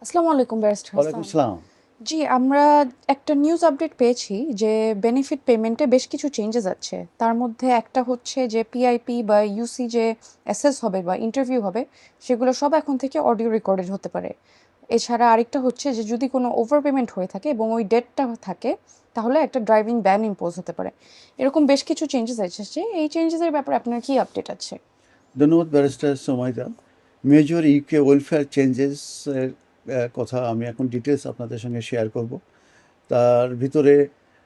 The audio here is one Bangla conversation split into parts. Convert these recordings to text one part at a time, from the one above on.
আসসালামু আলাইকুম ব্যারিস্টার ওয়ালাইকুম হাসান। সালাম। জি, আমরা একটা নিউজ আপডেট পেয়েছি যে বেনিফিট পেমেন্টে বেশ কিছু চেঞ্জেস আছে। তার মধ্যে একটা হচ্ছে যে পিআইপি বা ইউসি যে অ্যাসেস হবে বা ইন্টারভিউ হবে, সেগুলো সব এখন থেকে অডিও রেকর্ডেড হতে পারে। এছাড়া আরেকটা হচ্ছে যে যদি কোনো ওভার পেমেন্ট হয়ে থাকে এবং ওই ডেটটা থাকে, তাহলে একটা ড্রাইভিং ব্যান ইম্পোজ হতে পারে। এরকম বেশ কিছু চেঞ্জেস এসেছে। এই চেঞ্জেসের ব্যাপারে আপনার কি আপডেট আছে? ধন্যবাদ barrister Somaida. Major UK welfare changes এর কথা আমি এখন ডিটেলস আপনাদের সঙ্গে শেয়ার করব। তার ভিতরে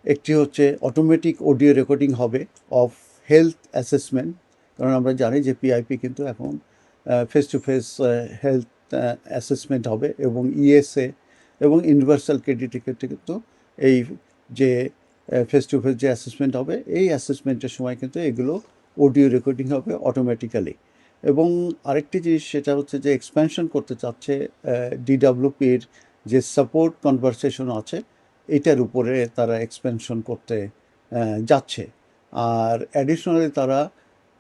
একটি হচ্ছে অটোমেটিক অডিও রেকর্ডিং হবে অফ হেলথ অ্যাসেসমেন্ট। কারণ আমরা জানি যে পিআইপি কিন্তু এখন face to face health assessment হবে, এবং ইএসএ এবং ইউনিভার্সাল ক্রেডিটের ক্ষেত্রে কিন্তু এই যে ফেস টু ফেস যে অ্যাসেসমেন্ট হবে, এই অ্যাসেসমেন্টের সময় কিন্তু এগুলো অডিও রেকর্ডিং হবে অটোমেটিক্যালি। এবং আরেকটি জিনিস সেটা হচ্ছে যে এক্সপ্যানশন করতে চাচ্ছে ডিডাব্লিউপির যে সাপোর্ট কনভারসেশন আছে, এটার উপরে তারা এক্সপেনশন করতে যাচ্ছে। আর অ্যাডিশনালি তারা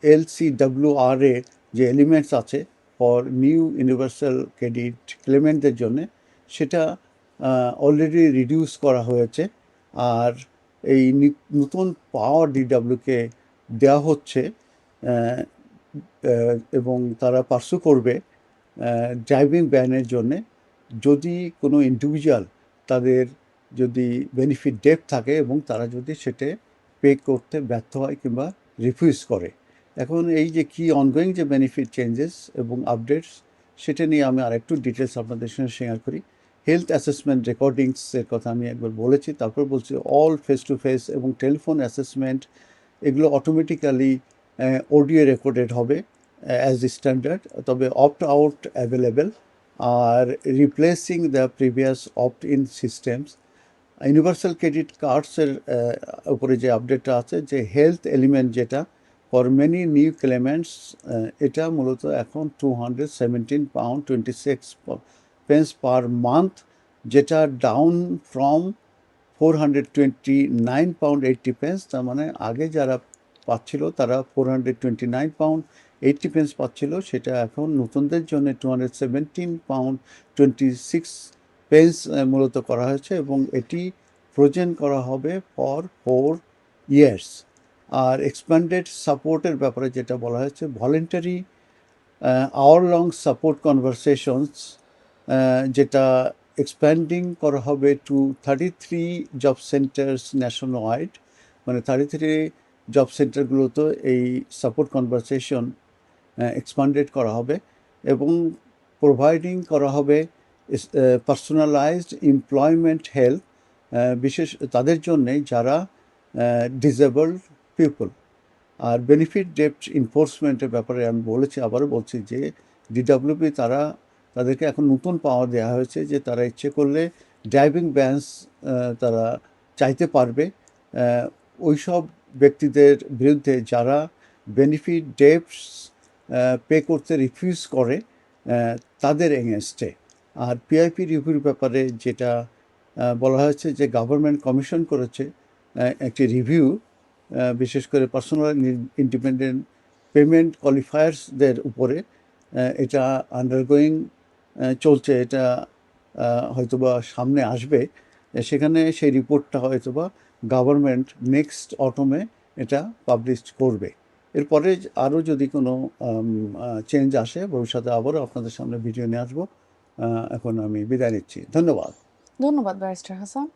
এলসিডাব্লিউআর এ যে এলিমেন্টস আছে ফর নিউ ইউনিভার্সাল ক্রেডিট ক্লেমেন্টদের জন্য, সেটা অলরেডি রিডিউস করা হয়েছে। আর এই নতুন পাওয়ার ডিডাব্লিউকে দেওয়া হচ্ছে, এবং তারা পার্সু করবে ড্রাইভিং ব্যানের জন্যে যদি কোনো ইন্ডিভিজুয়াল তাদের যদি বেনিফিট ডেপ থাকে এবং তারা যদি সেটা পে করতে ব্যর্থ হয় কিংবা রিফিউজ করে। এখন এই যে কি অনগোয়িং যে বেনিফিট চেঞ্জেস এবং আপডেটস, সেটা নিয়ে আমি আরেকটু ডিটেলস আপনাদের সঙ্গে শেয়ার করি। হেলথ অ্যাসেসমেন্ট রেকর্ডিংসের কথা আমি একবার বলেছি, তারপর বলছি অল ফেস টু ফেস এবং টেলিফোন অ্যাসেসমেন্ট এগুলো অটোমেটিক্যালি অডিও রেকর্ডেড হবে অ্যাজ স্ট্যান্ডার্ড, তবে অপ্ট আউট অ্যাভেলেবেল। আর replacing the previous opt in systems. Universal credit কার্ডসের উপরে যে আপডেটটা আছে, যে হেলথ এলিমেন্ট যেটা ফর মেনি নিউ ক্লেমেন্টস, এটা মূলত এখন £217.26 পার মান্থ, যেটা ডাউন ফ্রম £429.80। তার মানে আগে যারা পাচ্ছিল তারা £429.80 পাচ্ছিল, সেটা এখন নতুনদের জন্য £217.26 মূলত করা হয়েছে, এবং এটি ফ্রোজেন করা হবে ফর 4 ইয়ার্স। আর এক্সপ্যান্ডেড সাপোর্টের ব্যাপারে যেটা বলা হয়েছে, voluntary hour long support conversations, যেটা এক্সপ্যান্ডিং করা হবে to 33 job centres nationwide. মানে 33 জব সেন্টারগুলোতে এই সাপোর্ট কনভারসেশন এক্সপান্ডেড করা হবে, এবং প্রোভাইডিং করা হবে পার্সোনালাইজড এমপ্লয়মেন্ট হেল্প, বিশেষ তাদের জন্যে যারা ডিসেবলড পিপল। আর বেনিফিট ডেপ্ট এনফোর্সমেন্টের ব্যাপারে আমি বলেছি, আবারও বলছি যে ডিডাব্লিউপি তাদেরকে এখন নতুন পাওয়ার দেওয়া হয়েছে যে তারা ইচ্ছে করলে ড্রাইভিং ব্যান্স তারা চাইতে পারবে ওই সব ব্যক্তিদের বিরুদ্ধে যারা বেনিফিট ডেপ্টস পে করতে রিফিউজ করে, তাদের এগেনস্টে। আর পিআইপি রিভিউর ব্যাপারে যেটা বলা হয়েছে যে গভর্নমেন্ট কমিশন করেছে একটি রিভিউ, বিশেষ করে পার্সোনাল ইন্ডিপেন্ডেন্ট পেমেন্ট কোয়ালিফায়ার্সদের উপরে। এটা আন্ডারগোয়িং চলছে, এটা হয়তোবা সামনে আসবে। সেখানে সেই রিপোর্টটা হয়তোবা গভর্নমেন্ট নেক্সট অটমে এটা পাবলিশ করবে। এরপরে আরও যদি কোনো চেঞ্জ আসে ভবিষ্যতে আবারও আপনাদের সামনে ভিডিও নিয়ে আসবো। এখন আমি বিদায় নিচ্ছি, ধন্যবাদ। ধন্যবাদ ব্যারিস্টার হাসান।